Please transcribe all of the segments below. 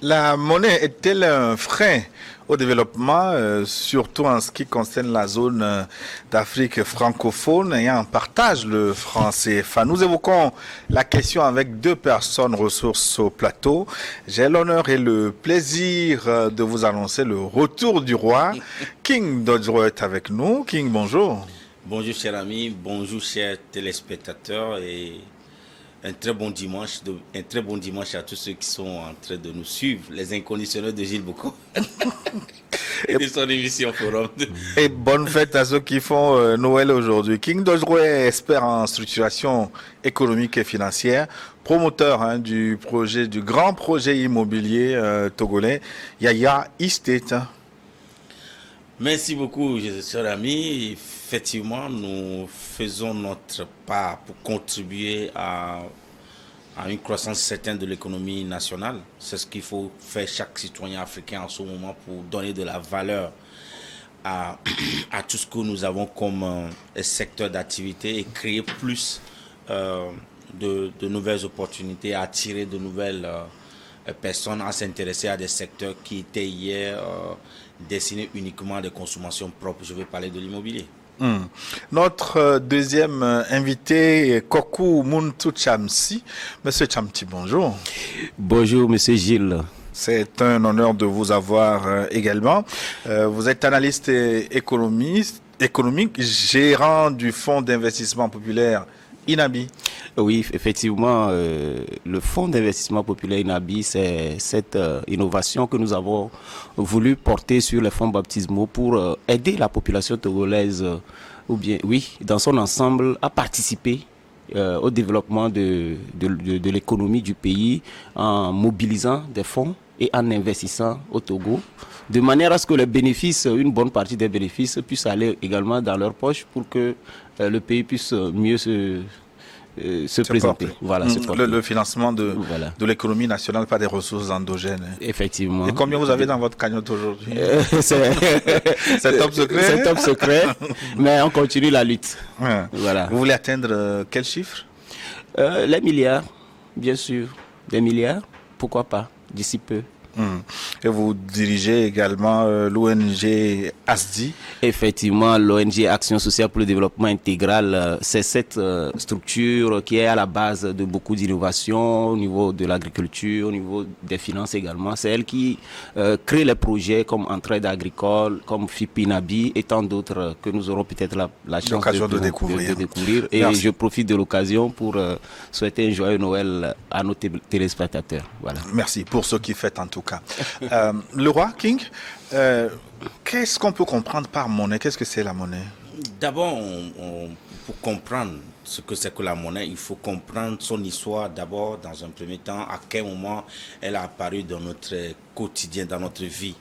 La monnaie est-elle un frein au développement, surtout en ce qui concerne la zone d'Afrique francophone ayant en partage le franc CFA? Nous évoquons la question avec deux personnes ressources au plateau. J'ai l'honneur et le plaisir de vous annoncer le retour du roi. King Dodgero est avec nous. King, bonjour. Bonjour chers amis, bonjour chers téléspectateurs et un très bon dimanche à tous ceux qui sont en train de nous suivre, les inconditionnels de Gilles Boko et de son émission Forum. Et bonne fête à ceux qui font Noël aujourd'hui. King Dodgero est expert en structuration économique et financière, promoteur du grand projet immobilier togolais Yaya Estate. Merci beaucoup, chers amis. Effectivement, nous faisons notre part pour contribuer à une croissance certaine de l'économie nationale. C'est ce qu'il faut faire chaque citoyen africain en ce moment pour donner de la valeur à tout ce que nous avons comme secteur d'activité et créer plus de nouvelles opportunités, attirer de nouvelles personnes à s'intéresser à des secteurs qui étaient hier destinés uniquement à des consommations propres. Je vais parler de l'immobilier. Notre deuxième invité, Kokou Muntu Chamsi. Monsieur Chamsi, bonjour. Bonjour, monsieur Gilles. C'est un honneur de vous avoir également. Vous êtes analyste et économique, gérant du Fonds d'investissement populaire INABI. Oui, effectivement, le Fonds d'investissement populaire INABI, c'est cette innovation que nous avons voulu porter sur les fonds baptismaux pour aider la population togolaise, dans son ensemble, à participer au développement de l'économie du pays en mobilisant des fonds et en investissant au Togo, de manière à ce que les bénéfices, une bonne partie des bénéfices, puissent aller également dans leur poche pour que le pays puisse mieux se présenter. Voilà, le financement de l'économie nationale par des ressources endogènes. Effectivement. Et combien vous avez dans votre cagnotte aujourd'hui? C'est top secret. C'est top secret, mais on continue la lutte. Ouais. Voilà. Vous voulez atteindre quel chiffre? Les milliards, bien sûr. Des milliards, pourquoi pas, d'ici peu. Et vous dirigez également l'ONG ASDI. Effectivement, l'ONG Action sociale pour le développement intégral, c'est cette structure qui est à la base de beaucoup d'innovations au niveau de l'agriculture, au niveau des finances également. C'est elle qui crée les projets comme Entraide agricole, comme FIPINABI et tant d'autres que nous aurons peut-être la chance de découvrir. Et merci. Je profite de l'occasion pour souhaiter un joyeux Noël à nos téléspectateurs. Voilà. Merci pour ce qui fait en tout cas. Le roi King, qu'est-ce qu'on peut comprendre par monnaie? Qu'est-ce que c'est la monnaie? D'abord, pour comprendre ce que c'est que la monnaie, il faut comprendre son histoire d'abord, dans un premier temps, à quel moment elle a apparu dans notre quotidien, dans notre vie.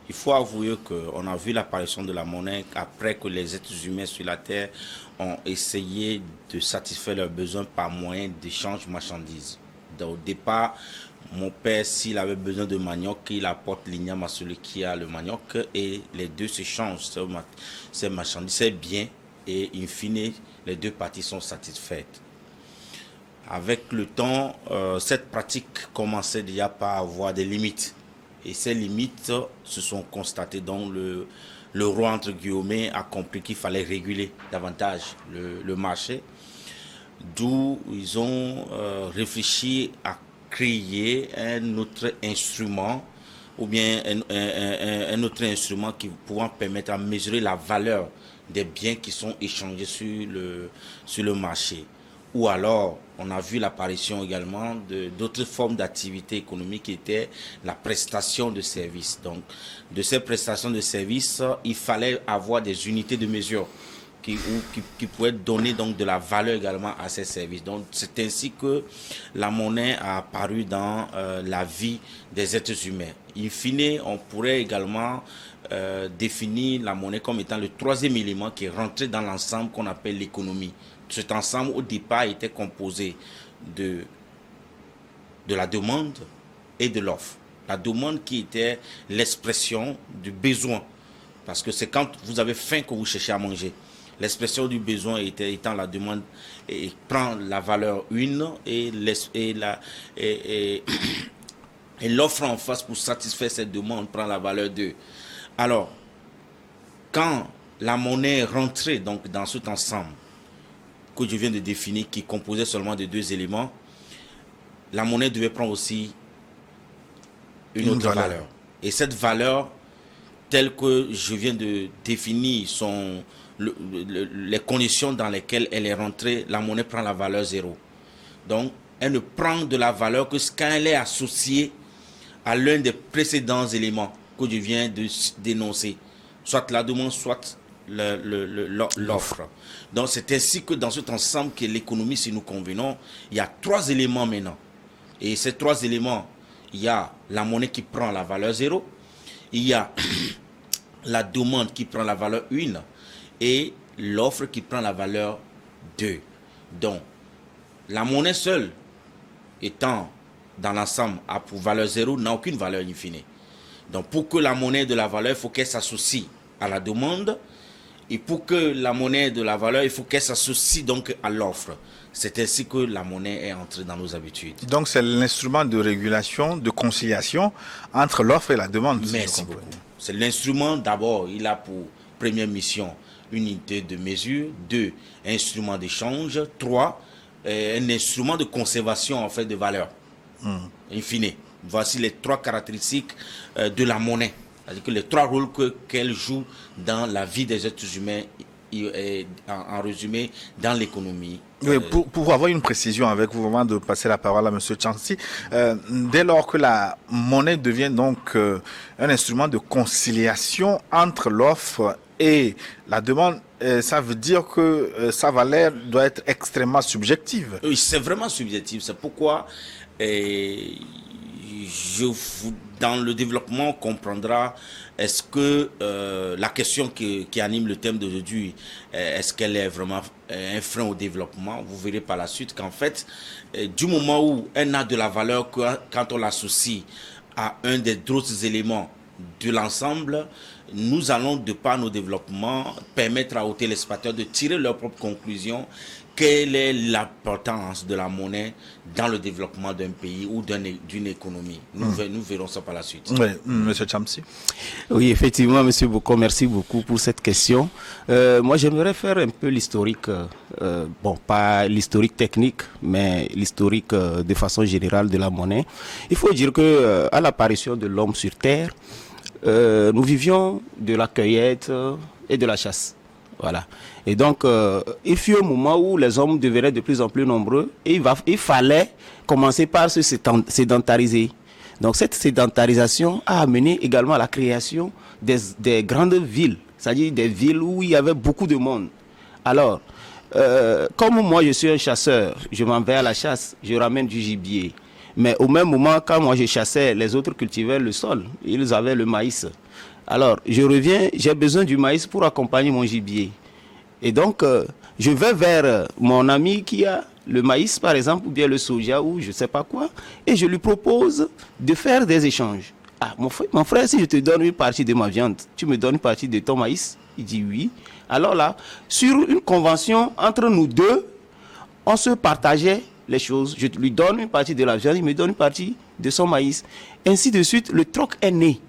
Il faut avouer qu'on a vu l'apparition de la monnaie après que les êtres humains sur la Terre ont essayé de satisfaire leurs besoins par moyen d'échange de marchandises. Au départ, mon père, s'il avait besoin de manioc, il apporte l'igname à celui qui a le manioc et les deux s'échangent ces marchandises, ces biens, et in fine, les deux parties sont satisfaites. Avec le temps, cette pratique commençait déjà par avoir des limites. Et ces limites se sont constatées. Donc le roi, entre guillemets, a compris qu'il fallait réguler davantage le marché. D'où ils ont réfléchi à créer un autre instrument ou bien un autre instrument qui pouvant permettre à mesurer la valeur des biens qui sont échangés sur le marché. Ou alors, on a vu l'apparition également d'autres formes d'activité économique qui étaient la prestation de services. Donc, de ces prestations de services, il fallait avoir des unités de mesure qui pouvaient donner donc de la valeur également à ces services. Donc, c'est ainsi que la monnaie a apparu dans la vie des êtres humains. In fine, on pourrait également définir la monnaie comme étant le troisième élément qui est rentré dans l'ensemble qu'on appelle l'économie. Cet ensemble, au départ, était composé de la demande et de l'offre. La demande qui était l'expression du besoin. Parce que c'est quand vous avez faim que vous cherchez à manger. L'expression du besoin étant la demande et prend la valeur 1 et Et l'offre en face pour satisfaire cette demande prend la valeur 2. Alors, quand la monnaie est rentrée donc, dans cet ensemble que je viens de définir, qui composait seulement de 2 éléments, la monnaie devait prendre aussi une autre valeur. Et cette valeur, telle que je viens de définir les conditions dans lesquelles elle est rentrée, la monnaie prend la valeur 0. Donc, elle ne prend de la valeur que quand elle est associée à l'un des précédents éléments que je viens de dénoncer, soit la demande, soit l'offre. Donc, c'est ainsi que dans cet ensemble que l'économie, si nous convenons, il y a 3 éléments maintenant. Et ces 3 éléments, il y a la monnaie qui prend la valeur 0, il y a la demande qui prend la valeur 1 et l'offre qui prend la valeur 2. Donc, la monnaie seule, étant dans l'ensemble à pour valeur 0, n'a aucune valeur infinie. Donc, pour que la monnaie ait de la valeur, il faut qu'elle s'associe à la demande. Et pour que la monnaie ait de la valeur, il faut qu'elle s'associe donc à l'offre. C'est ainsi que la monnaie est entrée dans nos habitudes. Donc, c'est l'instrument de régulation, de conciliation entre l'offre et la demande. Merci beaucoup. C'est l'instrument, d'abord, il a pour première mission une unité de mesure, 2, instrument d'échange, 3, un instrument de conservation en fait de valeur. In fine. Voici les 3 caractéristiques de la monnaie. C'est-à-dire que les 3 rôles qu'elle joue dans la vie des êtres humains, en résumé, dans l'économie. Oui, pour avoir une précision avec vous, avant de passer la parole à M. Chancy, dès lors que la monnaie devient donc un instrument de conciliation entre l'offre et la demande, ça veut dire que sa valeur doit être extrêmement subjective. Oui, c'est vraiment subjectif. C'est pourquoi dans le développement, on comprendra est-ce que la question qui anime le thème d'aujourd'hui, est-ce qu'elle est vraiment un frein au développement? Vous verrez par la suite qu'en fait, du moment où elle n'a de la valeur que quand on l'associe à un des autres éléments de l'ensemble, nous allons, de par nos développements, permettre aux téléspectateurs de tirer leurs propres conclusions. Quelle est l'importance de la monnaie dans le développement d'un pays ou d'une économie? Nous verrons ça par la suite. Oui, M. Chamsi. Oui, effectivement, M. Boko, merci beaucoup pour cette question. Moi, j'aimerais faire un peu l'historique, pas l'historique technique, mais l'historique de façon générale de la monnaie. Il faut dire que à l'apparition de l'homme sur Terre, nous vivions de la cueillette et de la chasse. Voilà. Et donc, il fut un moment où les hommes devenaient de plus en plus nombreux et il fallait commencer par se sédentariser. Donc, cette sédentarisation a amené également à la création des grandes villes, c'est-à-dire des villes où il y avait beaucoup de monde. Alors, comme moi je suis un chasseur, je m'en vais à la chasse, je ramène du gibier. Mais au même moment, quand moi je chassais, les autres cultivaient le sol, ils avaient le maïs. Alors, je reviens, j'ai besoin du maïs pour accompagner mon gibier. Et donc, je vais vers mon ami qui a le maïs, par exemple, ou bien le soja, ou je ne sais pas quoi, et je lui propose de faire des échanges. Ah, mon frère, si je te donne une partie de ma viande, tu me donnes une partie de ton maïs? Il dit oui. Alors là, sur une convention entre nous deux, on se partageait les choses. Je lui donne une partie de la viande, il me donne une partie de son maïs. Ainsi de suite, le troc est né.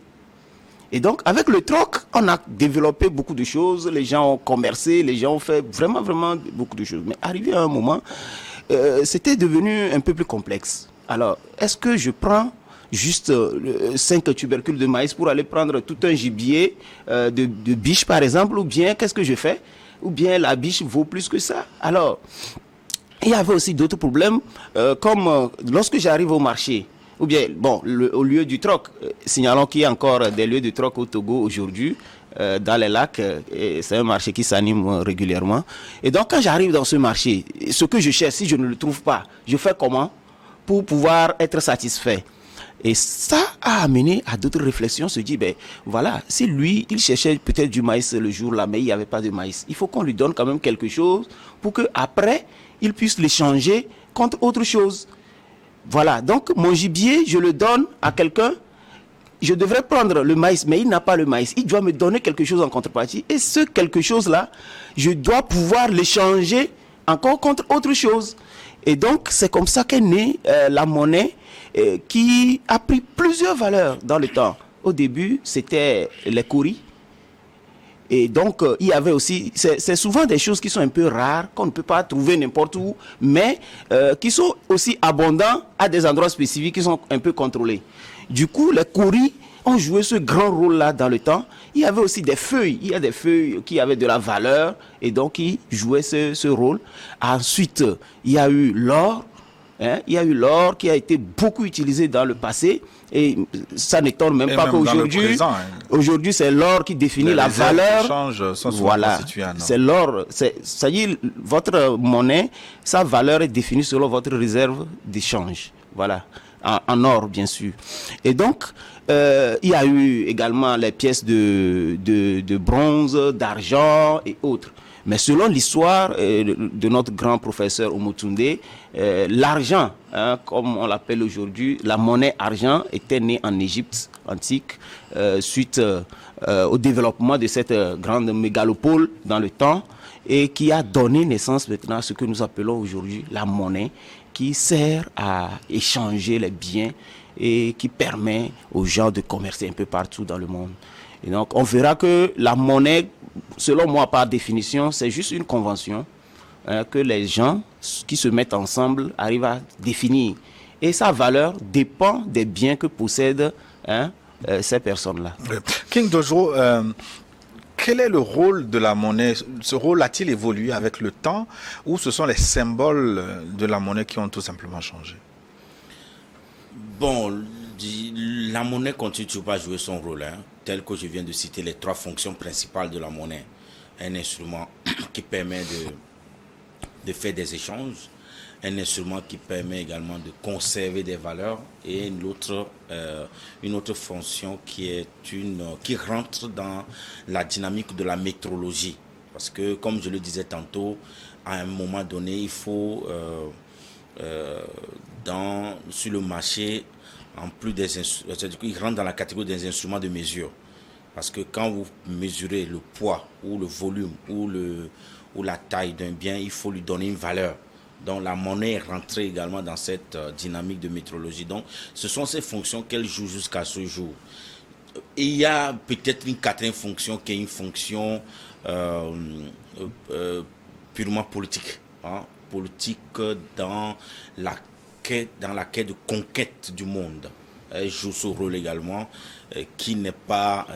Et donc, avec le troc, on a développé beaucoup de choses. Les gens ont commercé, les gens ont fait vraiment beaucoup de choses. Mais arrivé à un moment, c'était devenu un peu plus complexe. Alors, est-ce que je prends juste 5 tubercules de maïs pour aller prendre tout un gibier de biche, par exemple, ou bien qu'est-ce que je fais? Ou bien la biche vaut plus que ça? Alors, il y avait aussi d'autres problèmes, comme lorsque j'arrive au marché, ou bien, au lieu du troc, signalons qu'il y a encore des lieux de troc au Togo aujourd'hui, dans les lacs, et c'est un marché qui s'anime régulièrement. Et donc, quand j'arrive dans ce marché, ce que je cherche, si je ne le trouve pas, je fais comment pour pouvoir être satisfait? Et ça a amené à d'autres réflexions, se dit, voilà, si lui, il cherchait peut-être du maïs le jour-là, mais il n'y avait pas de maïs, il faut qu'on lui donne quand même quelque chose pour qu'après, il puisse l'échanger contre autre chose. Voilà, donc mon gibier, je le donne à quelqu'un, je devrais prendre le maïs, mais il n'a pas le maïs. Il doit me donner quelque chose en contrepartie. Et ce quelque chose-là, je dois pouvoir l'échanger encore contre autre chose. Et donc, c'est comme ça qu'est née la monnaie qui a pris plusieurs valeurs dans le temps. Au début, c'était les kouris. Et donc, il y avait aussi, c'est souvent des choses qui sont un peu rares, qu'on ne peut pas trouver n'importe où, mais qui sont aussi abondants à des endroits spécifiques qui sont un peu contrôlés. Du coup, les kouris ont joué ce grand rôle-là dans le temps. Il y avait aussi des feuilles, il y a des feuilles qui avaient de la valeur, et donc qui jouaient ce rôle. Ensuite, il y a eu l'or. Il y a eu l'or qui a été beaucoup utilisé dans le passé et ça n'étonne même pas qu'aujourd'hui, aujourd'hui c'est l'or qui définit la valeur. Voilà, c'est l'or, ça y est, votre monnaie, sa valeur est définie selon votre réserve d'échange. Voilà, en or bien sûr. Et donc, il y a eu également les pièces de bronze, d'argent et autres. Mais selon l'histoire de notre grand professeur Omotunde, l'argent, comme on l'appelle aujourd'hui, la monnaie argent était née en Égypte antique suite au développement de cette grande mégalopole dans le temps et qui a donné naissance maintenant à ce que nous appelons aujourd'hui la monnaie qui sert à échanger les biens et qui permet aux gens de commercer un peu partout dans le monde. Et donc on verra que la monnaie, selon moi, par définition, c'est juste une convention que les gens qui se mettent ensemble arrivent à définir. Et sa valeur dépend des biens que possèdent ces personnes-là. King Dojo, quel est le rôle de la monnaie? Ce rôle a-t-il évolué avec le temps ou ce sont les symboles de la monnaie qui ont tout simplement changé? Bon, la monnaie continue toujours à jouer son rôle, tel que je viens de citer les trois fonctions principales de la monnaie. Un instrument qui permet de faire des échanges, un instrument qui permet également de conserver des valeurs et une autre fonction qui rentre dans la dynamique de la métrologie. Parce que, comme je le disais tantôt, à un moment donné, il faut, sur le marché, en plus des il rentre dans la catégorie des instruments de mesure. Parce que quand vous mesurez le poids ou le volume ou la taille d'un bien, il faut lui donner une valeur. Donc la monnaie est rentrée également dans cette dynamique de métrologie. Donc ce sont ces fonctions qu'elle joue jusqu'à ce jour. Et il y a peut-être une quatrième fonction qui est une fonction purement politique. Politique dans la quête de conquête du monde. Elle joue ce rôle également, qui n'est pas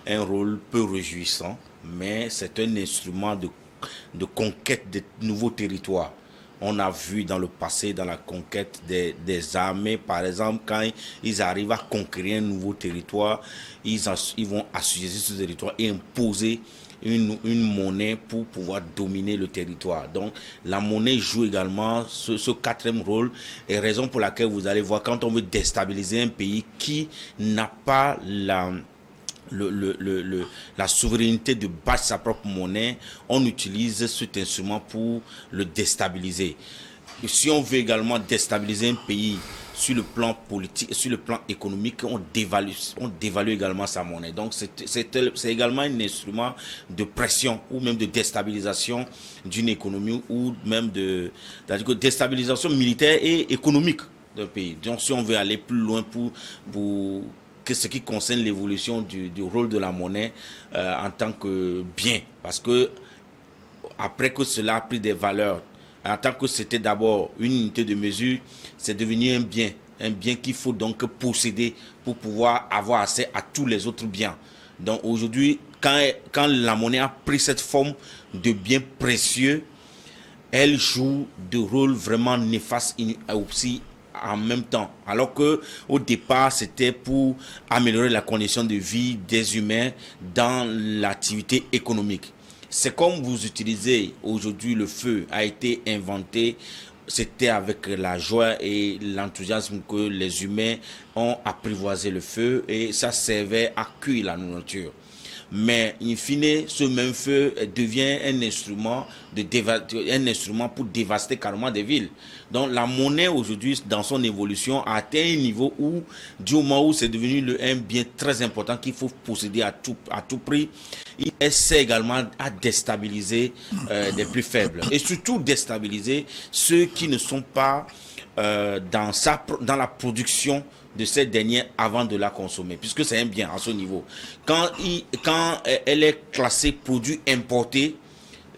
un rôle peu réjouissant, mais c'est un instrument de conquête de nouveaux territoires. On a vu dans le passé, dans la conquête des armées, par exemple, quand ils arrivent à conquérir un nouveau territoire, ils vont assujettir ce territoire et imposer une monnaie pour pouvoir dominer le territoire. Donc la monnaie joue également ce quatrième rôle, et raison pour laquelle vous allez voir, quand on veut déstabiliser un pays qui n'a pas la souveraineté de battre sa propre monnaie, on utilise cet instrument pour le déstabiliser. Et si on veut également déstabiliser un pays sur le plan politique, sur le plan économique, on dévalue également sa monnaie. Donc c'est également un instrument de pression ou même de déstabilisation d'une économie, ou même de déstabilisation militaire et économique d'un pays. Donc si on veut aller plus loin pour que ce qui concerne l'évolution du rôle de la monnaie en tant que bien, parce que après que cela a pris des valeurs, en tant que c'était d'abord une unité de mesure, c'est devenu un bien qu'il faut donc posséder pour pouvoir avoir accès à tous les autres biens. Donc aujourd'hui, quand la monnaie a pris cette forme de bien précieux, elle joue de rôle vraiment néfaste aussi en même temps. Alors que au départ, c'était pour améliorer la condition de vie des humains dans l'activité économique. C'est comme vous utilisez aujourd'hui le feu, a été inventé, c'était avec la joie et l'enthousiasme que les humains ont apprivoisé le feu, et ça servait à cuire la nourriture. Mais in fine, ce même feu devient un instrument pour dévaster carrément des villes. Donc la monnaie aujourd'hui, dans son évolution, a atteint un niveau où, du moment où c'est devenu un bien très important qu'il faut posséder à tout prix, il essaie également à déstabiliser des plus faibles. Et surtout déstabiliser ceux qui ne sont pas dans la production de cette dernière avant de la consommer, puisque c'est un bien à ce niveau. Quand elle est classée produit importé,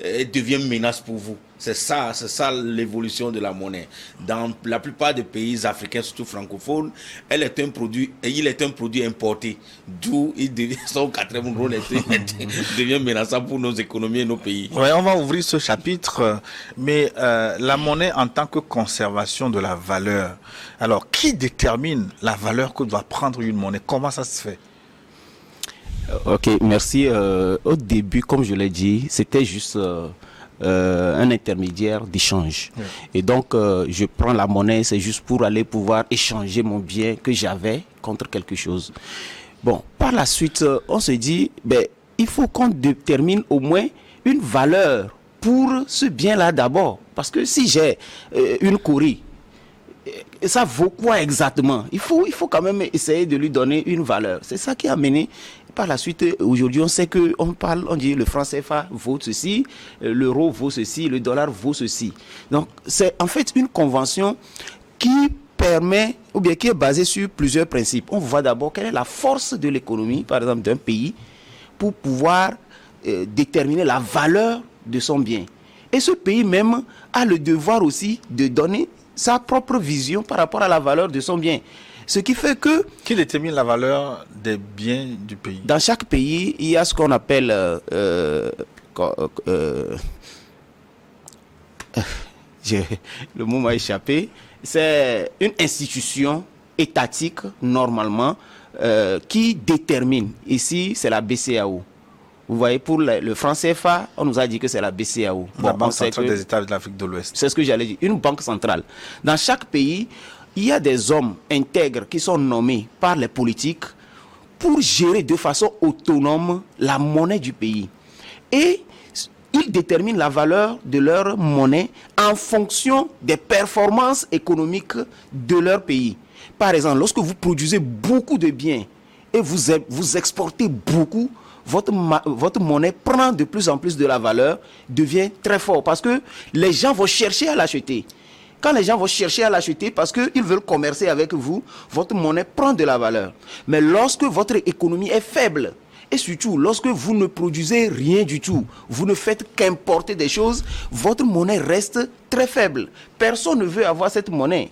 elle devient une menace pour vous. C'est ça l'évolution de la monnaie. Dans la plupart des pays africains, surtout francophones, il est un produit importé. D'où son quatrième rôle devient menaçant pour nos économies et nos pays. Ouais, on va ouvrir ce chapitre, mais la monnaie en tant que conservation de la valeur. Alors, qui détermine la valeur que doit prendre une monnaie? Comment ça se fait? Ok, merci. Au début, comme je l'ai dit, c'était juste un intermédiaire d'échange. Oui. Et donc, je prends la monnaie, c'est juste pour aller pouvoir échanger mon bien que j'avais contre quelque chose. Bon, par la suite, on se dit, il faut qu'on détermine au moins une valeur pour ce bien-là d'abord. Parce que si j'ai une kourie, ça vaut quoi exactement? Il faut quand même essayer de lui donner une valeur. C'est ça qui a mené. Par la suite, aujourd'hui, on sait on dit le franc CFA vaut ceci, l'euro vaut ceci, le dollar vaut ceci. Donc, c'est en fait une convention qui permet, ou bien qui est basée sur plusieurs principes. On voit d'abord quelle est la force de l'économie, par exemple, d'un pays, pour pouvoir déterminer la valeur de son bien. Et ce pays même a le devoir aussi de donner sa propre vision par rapport à la valeur de son bien. Ce qui fait que... Qui détermine la valeur des biens du pays? Dans chaque pays, il y a ce qu'on appelle... le mot m'a échappé. C'est une institution étatique, normalement, qui détermine. Ici, c'est la BCEAO. Vous voyez, pour le franc CFA, on nous a dit que c'est la BCEAO. La Banque centrale des États de l'Afrique de l'Ouest. C'est ce que j'allais dire, une banque centrale. Dans chaque pays, il y a des hommes intègres qui sont nommés par les politiques pour gérer de façon autonome la monnaie du pays. Et ils déterminent la valeur de leur monnaie en fonction des performances économiques de leur pays. Par exemple, lorsque vous produisez beaucoup de biens et vous exportez beaucoup, votre monnaie prend de plus en plus de la valeur, devient très fort parce que les gens vont chercher à l'acheter. Quand les gens vont chercher à l'acheter parce qu'ils veulent commercer avec vous, votre monnaie prend de la valeur. Mais lorsque votre économie est faible, et surtout lorsque vous ne produisez rien du tout, vous ne faites qu'importer des choses, votre monnaie reste très faible. Personne ne veut avoir cette monnaie.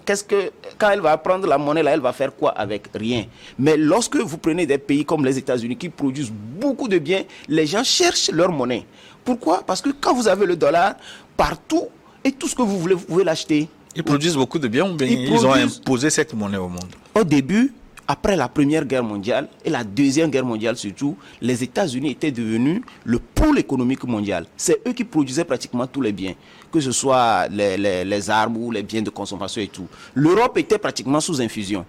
Quand elle va prendre la monnaie là, elle va faire quoi avec? Rien. Mais lorsque vous prenez des pays comme les États-Unis qui produisent beaucoup de biens, les gens cherchent leur monnaie. Pourquoi? Parce que quand vous avez le dollar, partout, et tout ce que vous voulez, vous pouvez l'acheter. Ils produisent beaucoup de biens ou bien ils ont imposé cette monnaie au monde? Au début, après la Première Guerre mondiale et la Deuxième Guerre mondiale surtout, les États-Unis étaient devenus le pôle économique mondial. C'est eux qui produisaient pratiquement tous les biens, que ce soit les armes ou les biens de consommation et tout. L'Europe était pratiquement sous infusion.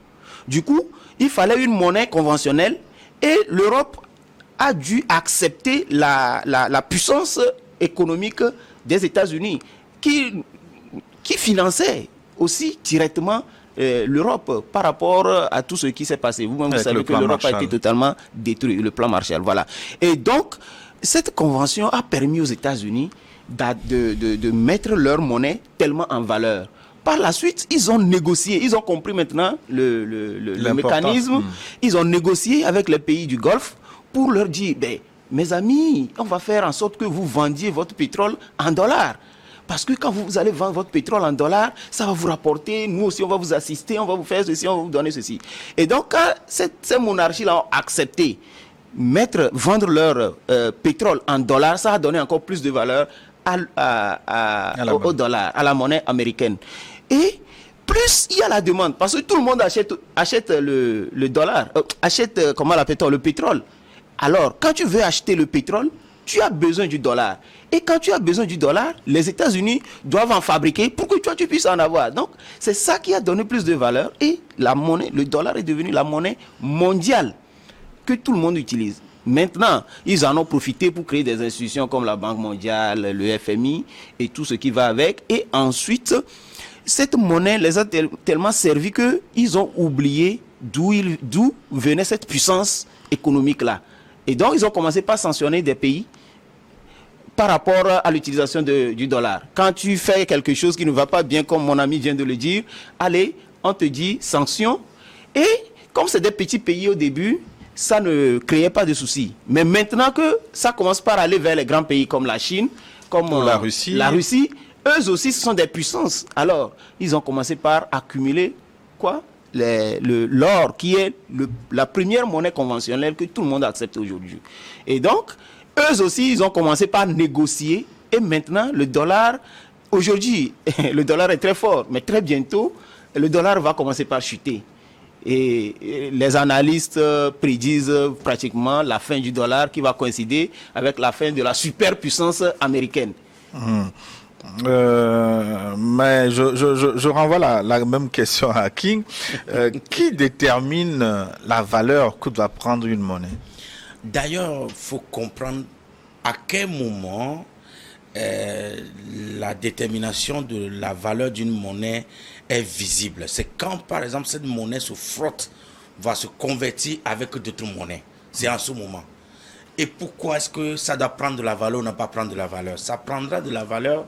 Du coup, il fallait une monnaie conventionnelle et l'Europe a dû accepter la puissance économique des États-Unis qui finançait aussi directement l'Europe par rapport à tout ce qui s'est passé. Vous-même, vous savez que l'Europe a été totalement détruite, le plan Marshall. Voilà. Et donc, cette convention a permis aux États-Unis de mettre leur monnaie tellement en valeur. Par la suite, ils ont négocié, ils ont compris maintenant le mécanisme. Ils ont négocié avec les pays du Golfe pour leur dire, mes amis, on va faire en sorte que vous vendiez votre pétrole en dollars. Parce que quand vous allez vendre votre pétrole en dollars, ça va vous rapporter, nous aussi on va vous assister, on va vous faire ceci, on va vous donner ceci. Et donc quand ces monarchies-là ont accepté vendre leur pétrole en dollars, ça a donné encore plus de valeur au dollar, à la monnaie américaine. Et plus il y a la demande, parce que tout le monde achète le dollar, achète, comment l'appelle-t-on, le pétrole. Alors, quand tu veux acheter le pétrole, tu as besoin du dollar. Et quand tu as besoin du dollar, les États-Unis doivent en fabriquer pour que toi tu puisses en avoir. Donc, c'est ça qui a donné plus de valeur. Et la monnaie, le dollar est devenu la monnaie mondiale que tout le monde utilise. Maintenant, ils en ont profité pour créer des institutions comme la Banque mondiale, le FMI et tout ce qui va avec. Et ensuite, cette monnaie les a tellement servi qu'ils ont oublié d'où venait cette puissance économique-là. Et donc, ils ont commencé par sanctionner des pays par rapport à l'utilisation du dollar. Quand tu fais quelque chose qui ne va pas bien, comme mon ami vient de le dire, allez, on te dit sanction. Et comme c'est des petits pays au début, ça ne créait pas de soucis. Mais maintenant que ça commence par aller vers les grands pays comme la Chine, comme la Russie, eux aussi, ce sont des puissances. Alors, ils ont commencé par accumuler quoi? L'or, qui est la première monnaie conventionnelle que tout le monde accepte aujourd'hui. Et donc, eux aussi, ils ont commencé par négocier. Et maintenant, le dollar, aujourd'hui, le dollar est très fort. Mais très bientôt, le dollar va commencer par chuter. Et les analystes prédisent pratiquement la fin du dollar qui va coïncider avec la fin de la superpuissance américaine. Mais je renvoie la même question à King. Qui détermine la valeur que doit prendre une monnaie? D'ailleurs, il faut comprendre à quel moment la détermination de la valeur d'une monnaie est visible. C'est quand, par exemple, cette monnaie se frotte, va se convertir avec d'autres monnaies. C'est en ce moment. Et pourquoi est-ce que ça doit prendre de la valeur ou ne pas prendre de la valeur? Ça prendra de la valeur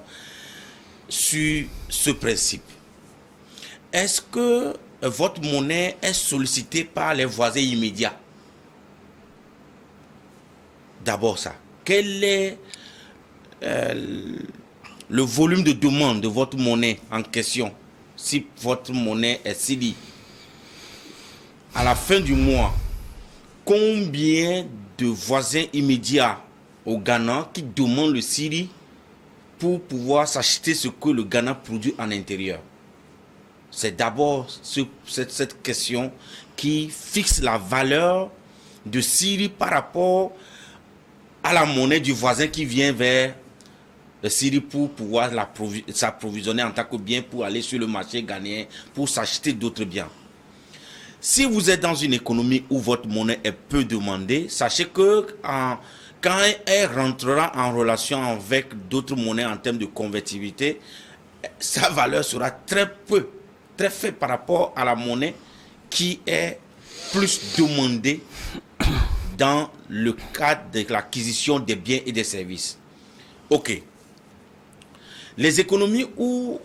sur ce principe. Est-ce que votre monnaie est sollicitée par les voisins immédiats? D'abord ça. Quel est le volume de demande de votre monnaie en question? Si votre monnaie est CELI, à la fin du mois, combien de voisins immédiats au Ghana qui demandent le CELI pour pouvoir s'acheter ce que le Ghana produit en intérieur? C'est d'abord cette question qui fixe la valeur de CELI par rapport à la monnaie du voisin qui vient vers le CELI pour pouvoir s'approvisionner en tant que bien pour aller sur le marché ghanéen pour s'acheter d'autres biens. Si vous êtes dans une économie où votre monnaie est peu demandée, sachez que quand elle rentrera en relation avec d'autres monnaies en termes de convertibilité, sa valeur sera très faible par rapport à la monnaie qui est plus demandée dans le cadre de l'acquisition des biens et des services. Ok. Les économies où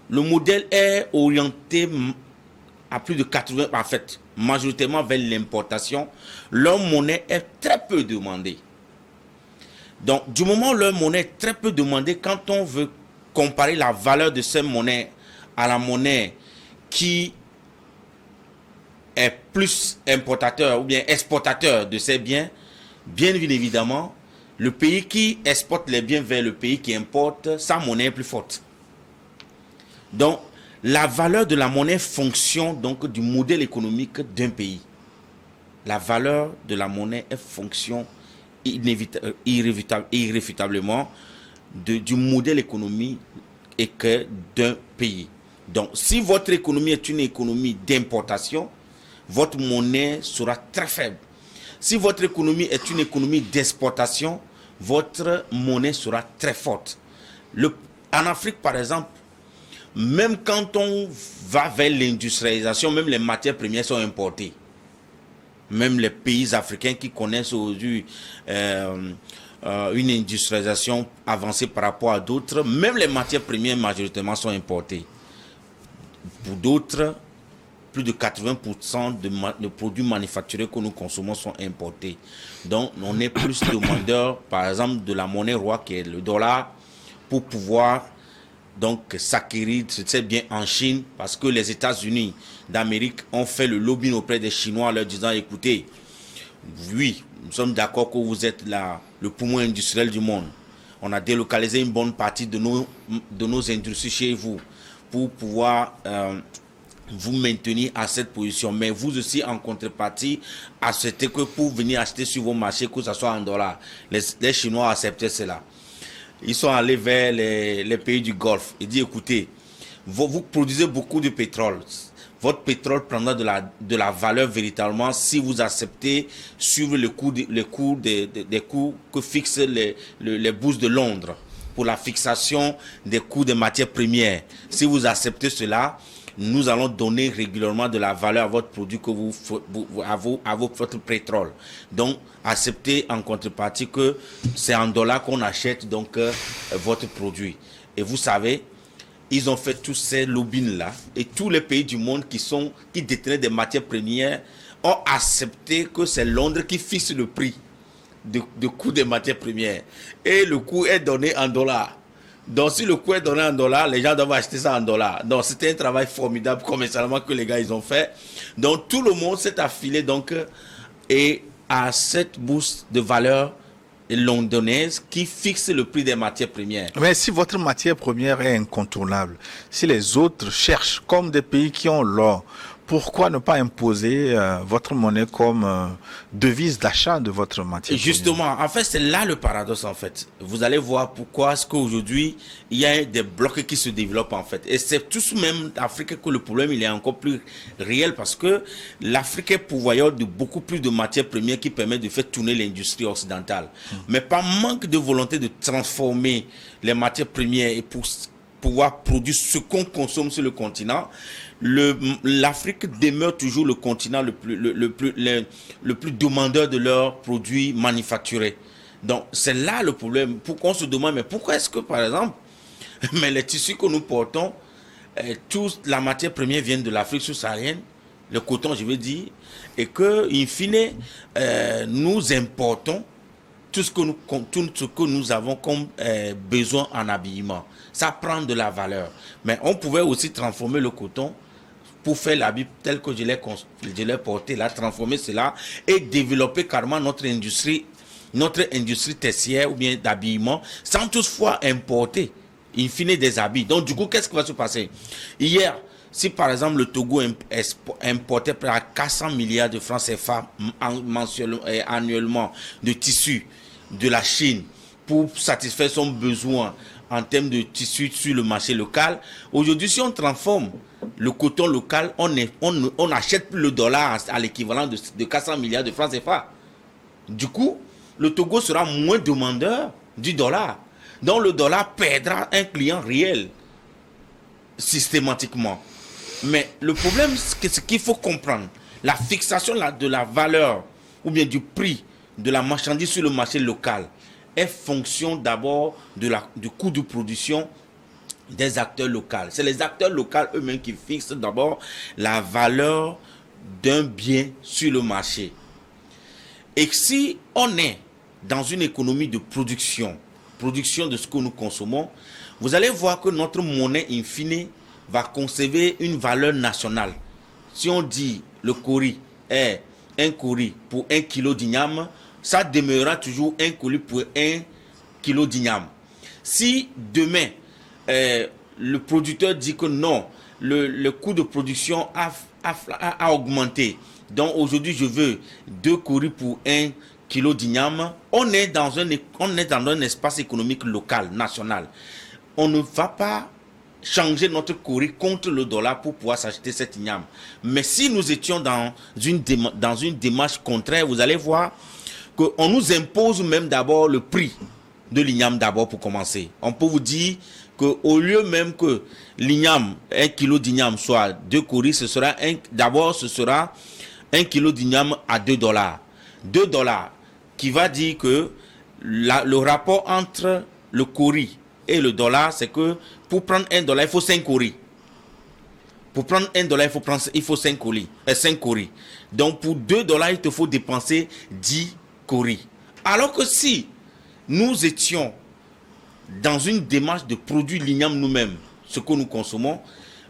le modèle est orienté à plus de 80%, en fait, majoritairement vers l'importation, leur monnaie est très peu demandée. Donc, du moment où leur monnaie est très peu demandée, quand on veut comparer la valeur de cette monnaie à la monnaie qui est plus importateur ou bien exportateur de ces biens, bien évidemment, le pays qui exporte les biens vers le pays qui importe, sa monnaie est plus forte. Donc, la valeur de la monnaie fonction donc du modèle économique d'un pays. La valeur de la monnaie est fonction irréfutablement du modèle économique d'un pays. Donc, si votre économie est une économie d'importation, votre monnaie sera très faible. Si votre économie est une économie d'exportation, votre monnaie sera très forte. En Afrique, par exemple, même quand on va vers l'industrialisation, même les matières premières sont importées. Même les pays africains qui connaissent aujourd'hui une industrialisation avancée par rapport à d'autres, même les matières premières majoritairement sont importées. Pour d'autres, plus de 80% de produits manufacturés que nous consommons sont importés. Donc, on est plus demandeur, par exemple, de la monnaie roi qui est le dollar, pour pouvoir donc s'acquérir ces biens en Chine, parce que les États-Unis d'Amérique ont fait le lobbying auprès des Chinois en leur disant, écoutez, oui, nous sommes d'accord que vous êtes le poumon industriel du monde. On a délocalisé une bonne partie de nos industries chez vous pour pouvoir vous maintenir à cette position. Mais vous aussi, en contrepartie, acceptez que pour venir acheter sur vos marchés, que ce soit en dollars. Les Chinois acceptaient cela. Ils sont allés vers les pays du Golfe. Ils disent, écoutez, vous produisez beaucoup de pétrole. votre pétrole prendra de la valeur véritablement si vous acceptez suivre les coûts que fixent les bourses de Londres pour la fixation des coûts des matières premières. Si vous acceptez cela, nous allons donner régulièrement de la valeur à votre produit que à votre pétrole. Donc, acceptez en contrepartie que c'est en dollars qu'on achète donc votre produit. Et vous savez, ils ont fait tous ces lobbying-là et tous les pays du monde qui détenaient des matières premières ont accepté que c'est Londres qui fixe le prix de coût des matières premières. Et le coût est donné en dollars. Donc, si le coût est donné en dollars, les gens doivent acheter ça en dollars. Donc, c'était un travail formidable commercialement que les gars, ils ont fait. Donc, tout le monde s'est affilé donc, et à cette bourse de valeur londonienne qui fixe le prix des matières premières. Mais si votre matière première est incontournable, si les autres cherchent comme des pays qui ont l'or, pourquoi ne pas imposer votre monnaie comme devise d'achat de votre matière première? Justement, en fait, c'est là le paradoxe, en fait. Vous allez voir pourquoi est-ce qu'aujourd'hui, il y a des blocs qui se développent, en fait. Et c'est tout de même l'Afrique que le problème, il est encore plus réel parce que l'Afrique est pourvoyeur de beaucoup plus de matières premières qui permettent de faire tourner l'industrie occidentale. Mais par manque de volonté de transformer les matières premières et pour pouvoir produire ce qu'on consomme sur le continent, l'Afrique demeure toujours le continent le plus demandeur de leurs produits manufacturés. Donc, c'est là le problème. Pourquoi on se demande, mais pourquoi est-ce que, par exemple, mais les tissus que nous portons, toute la matière première vient de l'Afrique subsaharienne, le coton, je veux dire, et que, in fine, nous importons tout ce que nous avons comme besoin en habillement. Ça prend de la valeur. Mais on pouvait aussi transformer le coton pour faire l'habit tel que je l'ai porté, là, transformer cela et développer carrément notre industrie tertiaire ou bien d'habillement, sans toutefois importer, in fine, des habits. Donc, du coup, qu'est-ce qui va se passer? Hier, si par exemple le Togo importait près à 400 milliards de francs CFA annuellement de tissus de la Chine pour satisfaire son besoin en termes de tissus sur le marché local, aujourd'hui, si on transforme le coton local, on n'achète plus le dollar à l'équivalent de 400 milliards de francs CFA. Du coup, le Togo sera moins demandeur du dollar. Donc, le dollar perdra un client réel systématiquement. Mais le problème, c'est qu'il faut comprendre. La fixation de la valeur ou bien du prix de la marchandise sur le marché local est fonction d'abord du coût de production des acteurs locaux. C'est les acteurs locaux eux-mêmes qui fixent d'abord la valeur d'un bien sur le marché. Et si on est dans une économie de production de ce que nous consommons, vous allez voir que notre monnaie, in fine, va conserver une valeur nationale. Si on dit le courri est un courri pour 1 kilo d'igname, ça demeurera toujours un courri pour 1 kilo d'igname. Si demain, le producteur dit que non, le coût de production a augmenté, donc aujourd'hui je veux 2 courris pour 1 kilo d'igname, on est dans un espace économique local, national. On ne va pas changer notre courri contre le dollar pour pouvoir s'acheter cet igname. Mais si nous étions dans une démarche contraire, vous allez voir qu'on nous impose même d'abord le prix de l'igname d'abord pour commencer. On peut vous dire qu'au lieu même que l'igname, 1 kilo d'igname soit 2 courris, ce sera 1 kilo d'igname à 2 dollars. 2 dollars qui va dire que le rapport entre le courri et le dollar, c'est que pour prendre 1 dollar, il faut 5 courris. Pour prendre 1 dollar, il faut 5 courris. Donc pour 2 dollars, il te faut dépenser 10 courris. Alors que si nous étions dans une démarche de produire l'igname nous-mêmes, ce que nous consommons,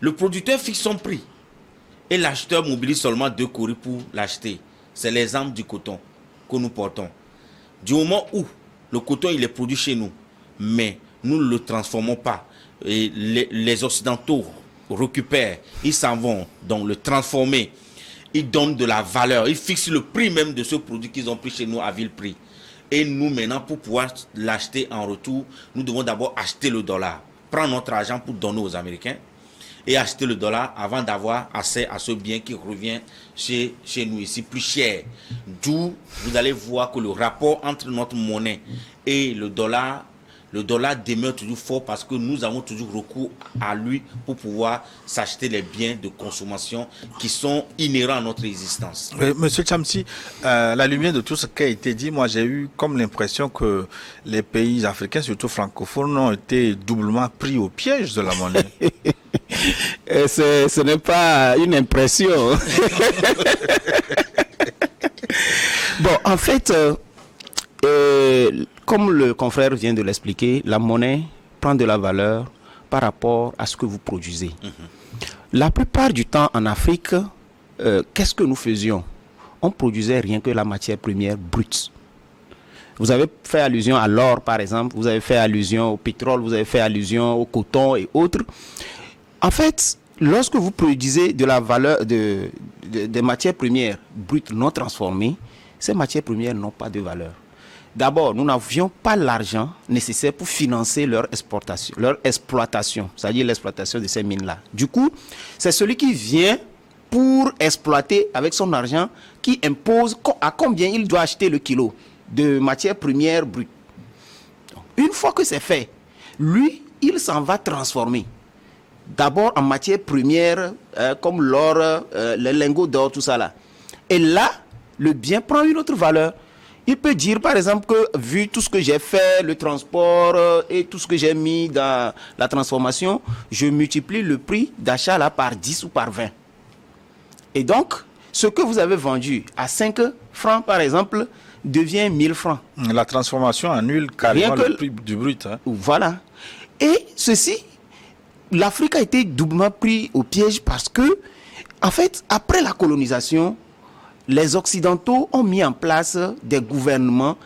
le producteur fixe son prix. Et l'acheteur mobilise seulement 2 courris pour l'acheter. C'est l'exemple du coton que nous portons. Du moment où le coton il est produit chez nous, mais nous ne le transformons pas, et les Occidentaux récupèrent, ils s'en vont donc le transformer, ils donnent de la valeur, ils fixent le prix même de ce produit qu'ils ont pris chez nous à vil prix. Et nous maintenant, pour pouvoir l'acheter en retour, nous devons d'abord acheter le dollar, prendre notre argent pour donner aux Américains. et acheter le dollar avant d'avoir accès à ce bien qui revient chez nous ici plus cher. D'où vous allez voir que le rapport entre notre monnaie et le dollar demeure toujours fort parce que nous avons toujours recours à lui pour pouvoir s'acheter les biens de consommation qui sont inhérents à notre existence. Monsieur Tchamsi, à la lumière de tout ce qui a été dit, moi j'ai eu comme l'impression que les pays africains, surtout francophones, ont été doublement pris au piège de la monnaie. Ce n'est pas une impression. Bon, en fait, comme le confrère vient de l'expliquer, la monnaie prend de la valeur par rapport à ce que vous produisez. La plupart du temps en Afrique, qu'est-ce que nous faisions? On produisait rien que la matière première brute. Vous avez fait allusion à l'or, par exemple, vous avez fait allusion au pétrole, vous avez fait allusion au coton et autres. En fait, lorsque vous produisez de la valeur des matières premières brutes non transformées, ces matières premières n'ont pas de valeur. D'abord, nous n'avions pas l'argent nécessaire pour financer leur exploitation, c'est-à-dire l'exploitation de ces mines-là. Du coup, c'est celui qui vient pour exploiter avec son argent qui impose à combien il doit acheter le kilo de matière première brute. Une fois que c'est fait, lui, il s'en va transformer. D'abord en matière première, comme l'or, les lingots d'or, tout ça là. Et là, le bien prend une autre valeur. Il peut dire, par exemple, que vu tout ce que j'ai fait, le transport et tout ce que j'ai mis dans la transformation, je multiplie le prix d'achat là par 10 ou par 20. Et donc, ce que vous avez vendu à 5 francs, par exemple, devient 1000 francs. La transformation annule carrément le prix du brut. Hein. Voilà. Et ceci, l'Afrique a été doublement pris au piège parce que, en fait, après la colonisation, les Occidentaux ont mis en place des gouvernements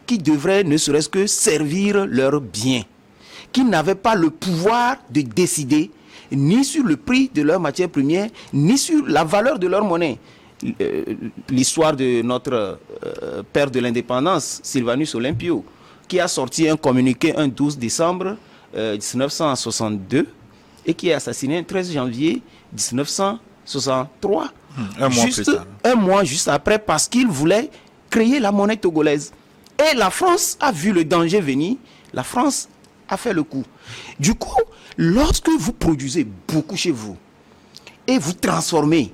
qui devraient ne serait-ce que servir leurs biens, qui n'avaient pas le pouvoir de décider ni sur le prix de leurs matières premières, ni sur la valeur de leur monnaie. L'histoire de notre père de l'indépendance, Sylvanus Olympio, qui a sorti un communiqué un 12 décembre 1962 et qui est assassiné le 13 janvier 1963. Un mois juste après, parce qu'il voulait créer la monnaie togolaise. Et la France a vu le danger venir, la France a fait le coup. Du coup, lorsque vous produisez beaucoup chez vous et vous transformez,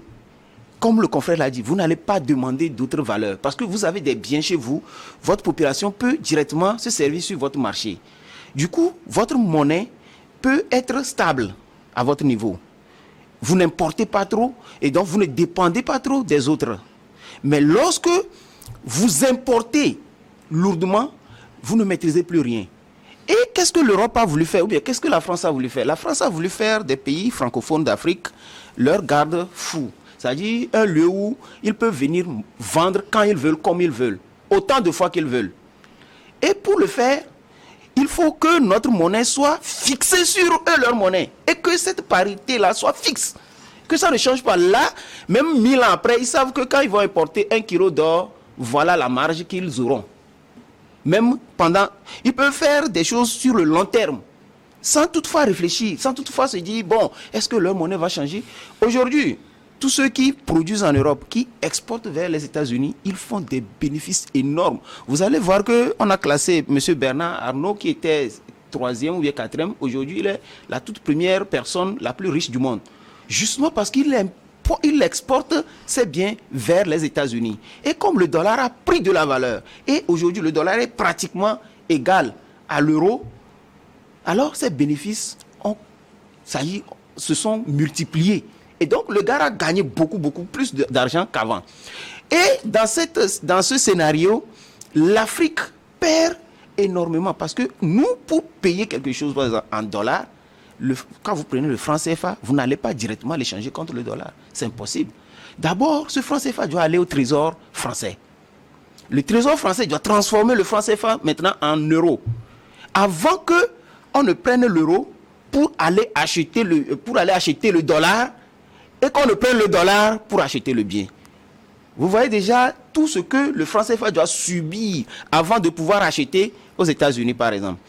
comme le confrère l'a dit, vous n'allez pas demander d'autres valeurs parce que vous avez des biens chez vous, votre population peut directement se servir sur votre marché. Du coup, votre monnaie peut être stable à votre niveau. Vous n'importez pas trop et donc vous ne dépendez pas trop des autres. Mais lorsque vous importez lourdement, vous ne maîtrisez plus rien. Et qu'est-ce que l'Europe a voulu faire? Ou bien qu'est-ce que la France a voulu faire? La France a voulu faire des pays francophones d'Afrique leur garde-fou. C'est-à-dire un lieu où ils peuvent venir vendre quand ils veulent, comme ils veulent, autant de fois qu'ils veulent. Et pour le faire, il faut que notre monnaie soit fixée sur eux, leur monnaie. Et que cette parité-là soit fixe. Que ça ne change pas. Là, même 1000 ans après, ils savent que quand ils vont importer 1 kilo d'or, voilà la marge qu'ils auront. Même pendant... Ils peuvent faire des choses sur le long terme. Sans toutefois réfléchir, sans toutefois se dire, bon, est-ce que leur monnaie va changer? Aujourd'hui, tous ceux qui produisent en Europe, qui exportent vers les États-Unis, ils font des bénéfices énormes. Vous allez voir qu'on a classé M. Bernard Arnault, qui était 3e ou 4e. Aujourd'hui, il est la toute première personne la plus riche du monde. Justement parce qu'il exporte ses biens vers les États-Unis. Et comme le dollar a pris de la valeur, et aujourd'hui le dollar est pratiquement égal à l'euro, alors ces bénéfices se sont multipliés. Et donc, le gars a gagné beaucoup plus d'argent qu'avant. Et dans ce scénario, l'Afrique perd énormément. Parce que nous, pour payer quelque chose, par exemple, en dollars, quand vous prenez le franc CFA, vous n'allez pas directement l'échanger contre le dollar. C'est impossible. D'abord, ce franc CFA doit aller au trésor français. Le trésor français doit transformer le franc CFA maintenant en euros. Avant qu'on ne prenne l'euro pour aller acheter le dollar, et qu'on ne prenne le dollar pour acheter le bien. Vous voyez déjà tout ce que le franc CFA doit subir avant de pouvoir acheter aux États-Unis, par exemple.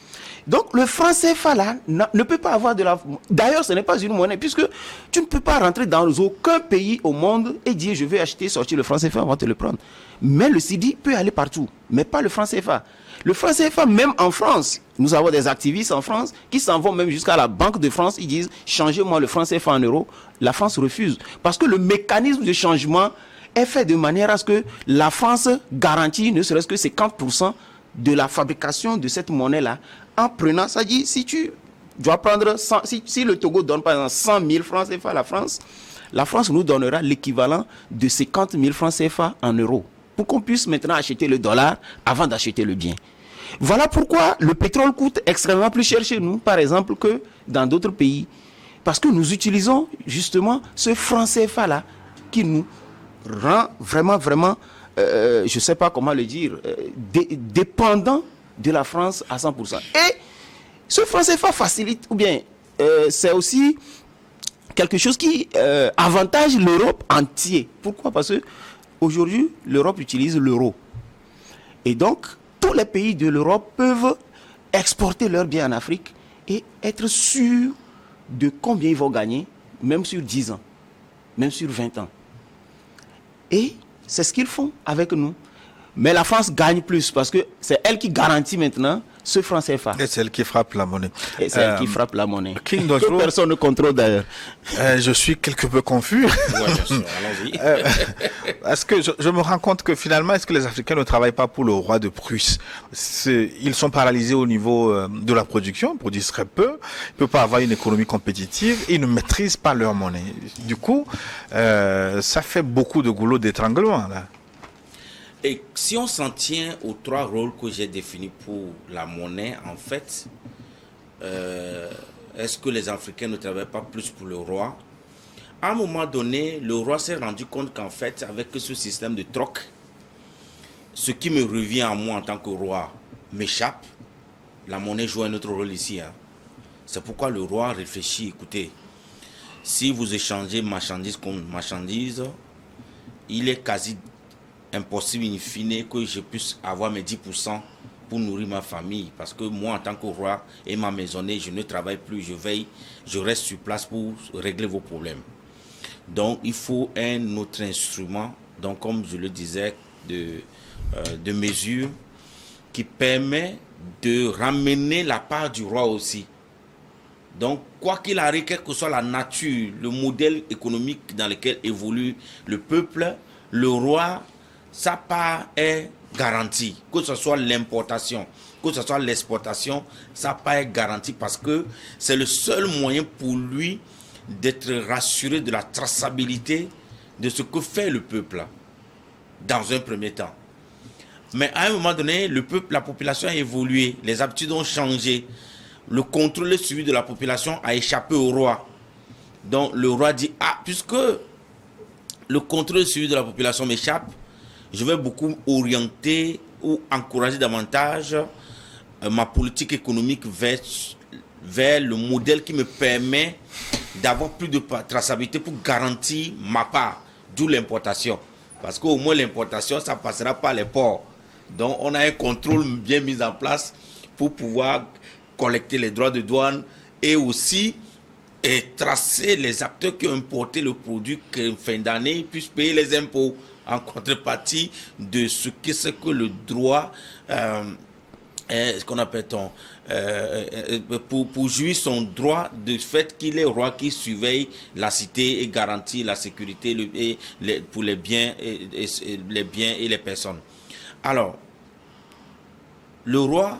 Donc le franc CFA là ne peut pas avoir de la... D'ailleurs, ce n'est pas une monnaie, puisque tu ne peux pas rentrer dans aucun pays au monde et dire je vais acheter, sortir le franc CFA avant de le prendre. Mais le CEDI peut aller partout, mais pas le franc CFA. Le franc CFA, même en France, nous avons des activistes en France qui s'en vont même jusqu'à la Banque de France, ils disent changez-moi le franc CFA en euros. La France refuse, parce que le mécanisme de changement est fait de manière à ce que la France garantit ne serait-ce que 50% de la fabrication de cette monnaie-là, en prenant, ça dit, si tu dois prendre 100, si le Togo donne par exemple 100 000 francs CFA à la France nous donnera l'équivalent de 50 000 francs CFA en euros, pour qu'on puisse maintenant acheter le dollar avant d'acheter le bien. Voilà pourquoi le pétrole coûte extrêmement plus cher chez nous, par exemple, que dans d'autres pays. Parce que nous utilisons justement ce franc CFA-là qui nous rend vraiment, je ne sais pas comment le dire, dépendant de la France à 100%. Et ce franc CFA facilite, ou bien c'est aussi quelque chose qui avantage l'Europe entière. Pourquoi? Parce que aujourd'hui, l'Europe utilise l'euro. Et donc, tous les pays de l'Europe peuvent exporter leurs biens en Afrique et être sûrs de combien ils vont gagner, même sur 10 ans, même sur 20 ans. Et c'est ce qu'ils font avec nous. Mais la France gagne plus parce que c'est elle qui garantit maintenant ce franc CFA. Et c'est elle qui frappe la monnaie. Et c'est elle qui frappe la monnaie. King que personne ne contrôle d'ailleurs. Je suis quelque peu confus. Ouais, bien sûr, allons-y. Est-ce que je me rends compte que finalement, est-ce que les Africains ne travaillent pas pour le roi de Prusse? Ils sont paralysés au niveau de la production, ils produisent très peu, ils ne peuvent pas avoir une économie compétitive, et ils ne maîtrisent pas leur monnaie. Du coup, ça fait beaucoup de goulot d'étranglement là. Et si on s'en tient aux 3 rôles que j'ai définis pour la monnaie, en fait, est-ce que les Africains ne travaillent pas plus pour le roi? À un moment donné, le roi s'est rendu compte qu'en fait, avec ce système de troc, ce qui me revient à moi en tant que roi m'échappe. La monnaie joue un autre rôle ici. Hein. C'est pourquoi le roi réfléchit, écoutez, si vous échangez marchandise contre marchandise, il est quasi impossible in fine que je puisse avoir mes 10% pour nourrir ma famille. Parce que moi, en tant que roi et ma maisonnée, je ne travaille plus, je veille, je reste sur place pour régler vos problèmes. Donc, il faut un autre instrument, donc comme je le disais, de mesure qui permet de ramener la part du roi aussi. Donc, quoi qu'il arrive, quelle que soit la nature, le modèle économique dans lequel évolue le peuple, le roi, sa part est garantie. Que ce soit l'importation, que ce soit l'exportation, sa part est garantie parce que c'est le seul moyen pour lui d'être rassuré de la traçabilité de ce que fait le peuple dans un premier temps. Mais à un moment donné, le peuple, la population a évolué, les habitudes ont changé. Le contrôle et suivi de la population a échappé au roi. Donc le roi dit, puisque le contrôle et suivi de la population m'échappe, je vais beaucoup orienter ou encourager davantage ma politique économique vers le modèle qui me permet d'avoir plus de traçabilité pour garantir ma part, d'où l'importation. Parce qu'au moins l'importation, ça passera par les ports. Donc on a un contrôle bien mis en place pour pouvoir collecter les droits de douane et aussi tracer les acteurs qui ont importé le produit qu'en fin d'année puissent payer les impôts en contrepartie de ce que le droit, ce qu'on appelle pour jouir son droit de fait qu'il est roi qui surveille la cité et garantit la sécurité pour les biens et les personnes. Alors, le roi,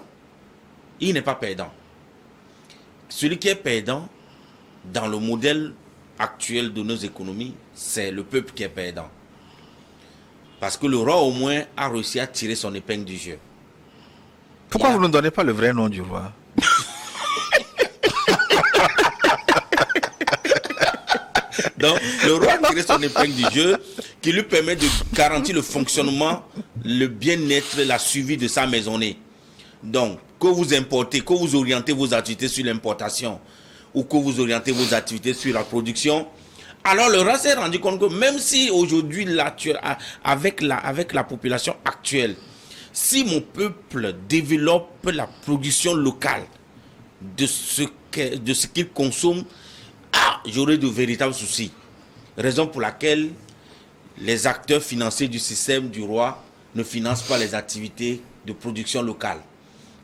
il n'est pas perdant. Celui qui est perdant dans le modèle actuel de nos économies, c'est le peuple qui est perdant. Parce que le roi, au moins, a réussi à tirer son épingle du jeu. Pourquoi vous ne donnez pas le vrai nom du roi? Donc, le roi a tiré son épingle du jeu qui lui permet de garantir le fonctionnement, le bien-être, la suivi de sa maisonnée. Donc, que vous importez, que vous orientez vos activités sur l'importation ou que vous orientez vos activités sur la production, alors le roi s'est rendu compte que même si aujourd'hui, avec la population actuelle, si mon peuple développe la production locale, de ce qu'ils consomment, j'aurai de véritables soucis. Raison pour laquelle les acteurs financiers du système du roi ne financent pas les activités de production locale.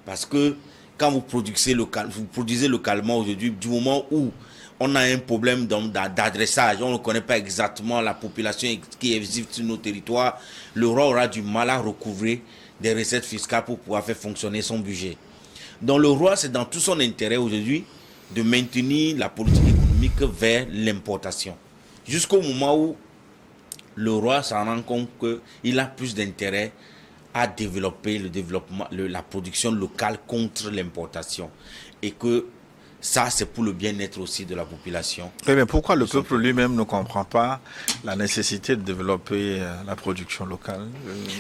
Parce que quand vous produisez localement aujourd'hui, du moment où on a un problème d'adressage, on ne connaît pas exactement la population qui est visible sur nos territoires, le roi aura du mal à recouvrer des recettes fiscales pour pouvoir faire fonctionner son budget. Donc le roi, c'est dans tout son intérêt aujourd'hui de maintenir la politique économique vers l'importation. Jusqu'au moment où le roi s'en rend compte qu'il a plus d'intérêt à développer la production locale contre l'importation. Et que ça, c'est pour le bien-être aussi de la population. Mais pourquoi le peuple lui-même ne comprend pas la nécessité de développer la production locale,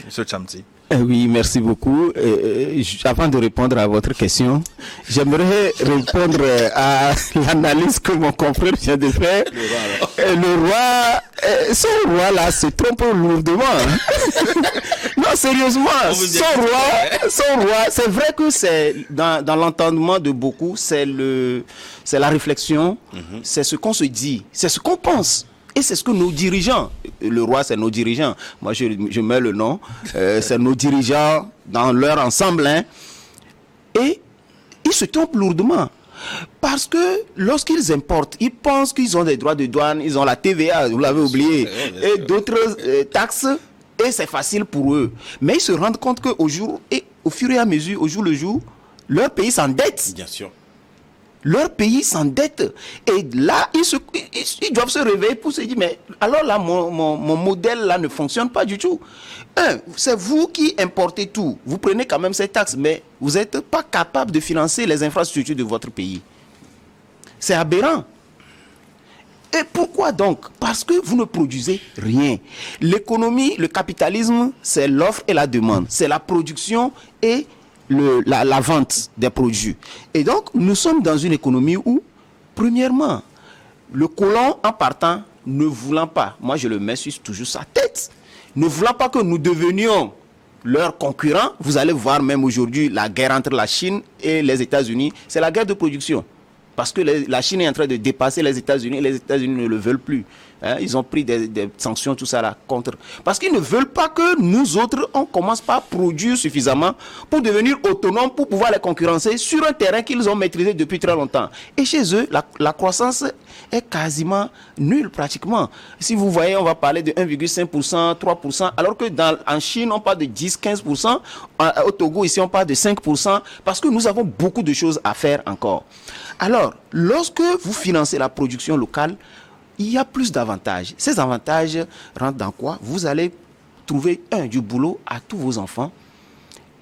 M. Tchamti? Oui, merci beaucoup. Avant de répondre à votre question, j'aimerais répondre à l'analyse que mon confrère vient de faire. Le roi, son roi là se trompe lourdement. Non, sérieusement, son roi, c'est vrai que c'est dans l'entendement de beaucoup, c'est la réflexion, c'est ce qu'on se dit, c'est ce qu'on pense. Et c'est ce que nos dirigeants, le roi c'est nos dirigeants, moi je mets le nom, c'est nos dirigeants dans leur ensemble, et ils se trompent lourdement. Parce que lorsqu'ils importent, ils pensent qu'ils ont des droits de douane, ils ont la TVA, vous l'avez oublié, et d'autres taxes, et c'est facile pour eux. Mais ils se rendent compte qu'au fur et à mesure, au jour le jour, leur pays s'endette. Bien sûr. Leur pays s'endette. Et là, ils doivent se réveiller pour se dire, mais alors là, mon modèle là ne fonctionne pas du tout. C'est vous qui importez tout. Vous prenez quand même ces taxes, mais vous n'êtes pas capable de financer les infrastructures de votre pays. C'est aberrant. Et pourquoi donc? Parce que vous ne produisez rien. L'économie, le capitalisme, c'est l'offre et la demande. C'est la production et la vente des produits. Et donc, nous sommes dans une économie où, premièrement, le colon, en partant, ne voulant pas, moi je le mets sur toujours sa tête, ne voulant pas que nous devenions leurs concurrents, vous allez voir même aujourd'hui la guerre entre la Chine et les États-Unis, c'est la guerre de production. Parce que la Chine est en train de dépasser les États-Unis et les États-Unis ne le veulent plus. Ils ont pris des sanctions, tout ça là, contre. Parce qu'ils ne veulent pas que nous autres, on commence pas à produire suffisamment pour devenir autonomes, pour pouvoir les concurrencer sur un terrain qu'ils ont maîtrisé depuis très longtemps. Et chez eux, la croissance est quasiment nulle pratiquement. Si vous voyez, on va parler de 1,5%, 3%, alors que en Chine, on parle de 10, 15%. Au Togo, ici, on parle de 5%, parce que nous avons beaucoup de choses à faire encore. Alors, lorsque vous financez la production locale, il y a plus d'avantages. Ces avantages rentrent dans quoi? Vous allez trouver du boulot à tous vos enfants.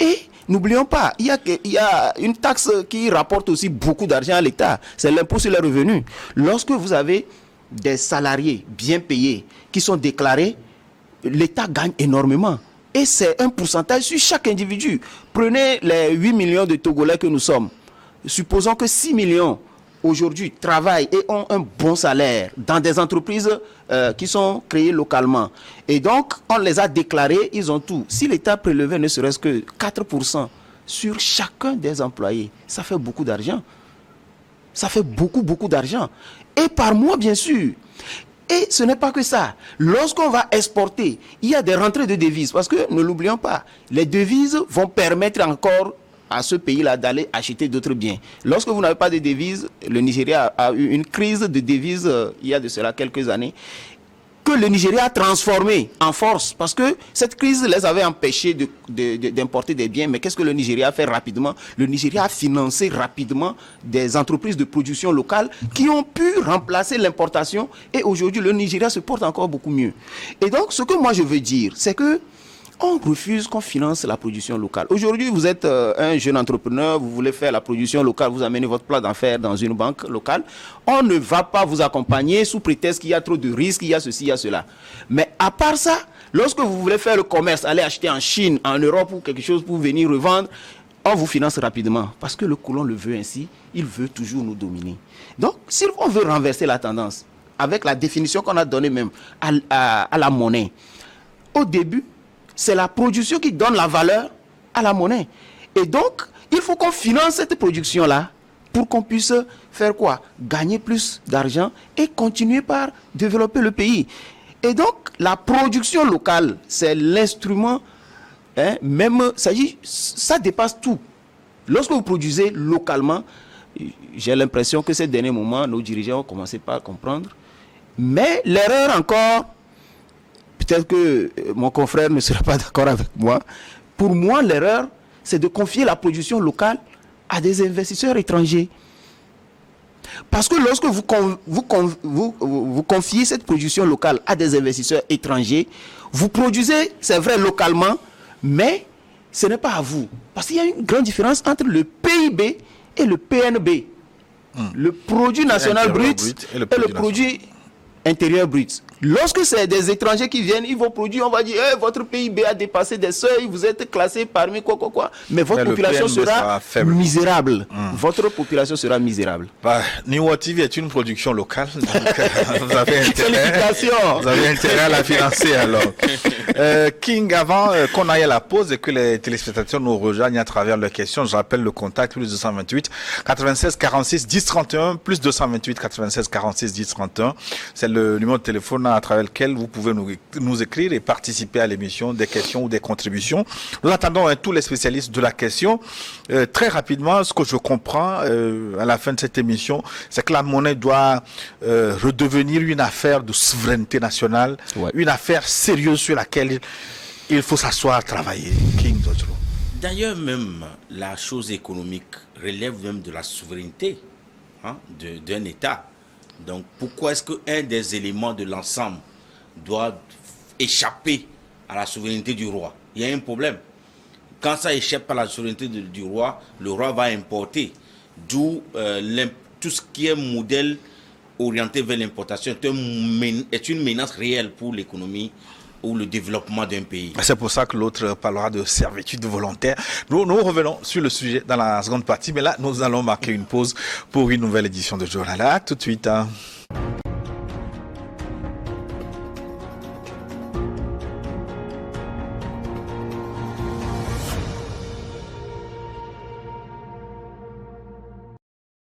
Et n'oublions pas, il y a une taxe qui rapporte aussi beaucoup d'argent à l'État. C'est l'impôt sur les revenus. Lorsque vous avez des salariés bien payés qui sont déclarés, l'État gagne énormément. Et c'est un pourcentage sur chaque individu. Prenez les 8 millions de Togolais que nous sommes. Supposons que 6 millions aujourd'hui travaillent et ont un bon salaire dans des entreprises qui sont créées localement. Et donc, on les a déclarés, ils ont tout. Si l'État prélevait ne serait-ce que 4% sur chacun des employés, ça fait beaucoup d'argent. Ça fait beaucoup, beaucoup d'argent. Et par mois, bien sûr. Et ce n'est pas que ça. Lorsqu'on va exporter, il y a des rentrées de devises. Parce que, ne l'oublions pas, les devises vont permettre encore à ce pays-là d'aller acheter d'autres biens. Lorsque vous n'avez pas de devises, le Nigeria a eu une crise de devises il y a de cela quelques années, que le Nigeria a transformé en force, parce que cette crise les avait empêchés d'importer des biens. Mais qu'est-ce que le Nigeria a fait rapidement? Le Nigeria a financé rapidement des entreprises de production locale qui ont pu remplacer l'importation, et aujourd'hui le Nigeria se porte encore beaucoup mieux. Et donc ce que moi je veux dire, c'est que on refuse qu'on finance la production locale. Aujourd'hui, vous êtes un jeune entrepreneur, vous voulez faire la production locale, vous amenez votre plan d'affaires dans une banque locale. On ne va pas vous accompagner sous prétexte qu'il y a trop de risques, il y a ceci, il y a cela. Mais à part ça, lorsque vous voulez faire le commerce, aller acheter en Chine, en Europe ou quelque chose pour venir revendre, on vous finance rapidement. Parce que le colon le veut ainsi, il veut toujours nous dominer. Donc, si on veut renverser la tendance, avec la définition qu'on a donnée même à la monnaie, au début, c'est la production qui donne la valeur à la monnaie. Et donc, il faut qu'on finance cette production-là pour qu'on puisse faire quoi? Gagner plus d'argent et continuer par développer le pays. Et donc, la production locale, c'est l'instrument, même, ça dépasse tout. Lorsque vous produisez localement, j'ai l'impression que ces derniers moments, nos dirigeants ont commencé par comprendre. Mais l'erreur encore, peut-être que mon confrère ne sera pas d'accord avec moi, pour moi, l'erreur, c'est de confier la production locale à des investisseurs étrangers. Parce que lorsque vous confiez cette production locale à des investisseurs étrangers, vous produisez, c'est vrai, localement, mais ce n'est pas à vous. Parce qu'il y a une grande différence entre le PIB et le PNB. Le produit national brut et le produit intérieur brut. Lorsque c'est des étrangers qui viennent, ils vont produire, on va dire, votre PIB a dépassé des seuils, vous êtes classé parmi quoi. Mais votre population sera misérable. Votre population sera misérable. Niwa TV est une production locale, donc vous avez intérêt à la financer alors. King, avant qu'on aille à la pause et que les téléspectateurs nous rejoignent à travers leurs questions, je rappelle le contact plus 228 96 46 10 31 plus 228 96 46 10 31. C'est le numéro de téléphone à travers lequel vous pouvez nous écrire et participer à l'émission, des questions ou des contributions. Nous attendons tous les spécialistes de la question. Très rapidement, ce que je comprends à la fin de cette émission, c'est que la monnaie doit redevenir une affaire de souveraineté nationale, une affaire sérieuse sur laquelle il faut s'asseoir, travailler. King Dojolo. D'ailleurs, même la chose économique relève même de la souveraineté d'un État. Donc, pourquoi est-ce qu'un des éléments de l'ensemble doit échapper à la souveraineté du roi? Il y a un problème. Quand ça échappe à la souveraineté du roi, le roi va importer. D'où tout ce qui est modèle orienté vers l'importation est une menace réelle pour l'économie ou le développement d'un pays. C'est pour ça que l'autre parlera de servitude volontaire. Nous revenons sur le sujet dans la seconde partie, mais là, nous allons marquer une pause pour une nouvelle édition de Journal. À tout de suite.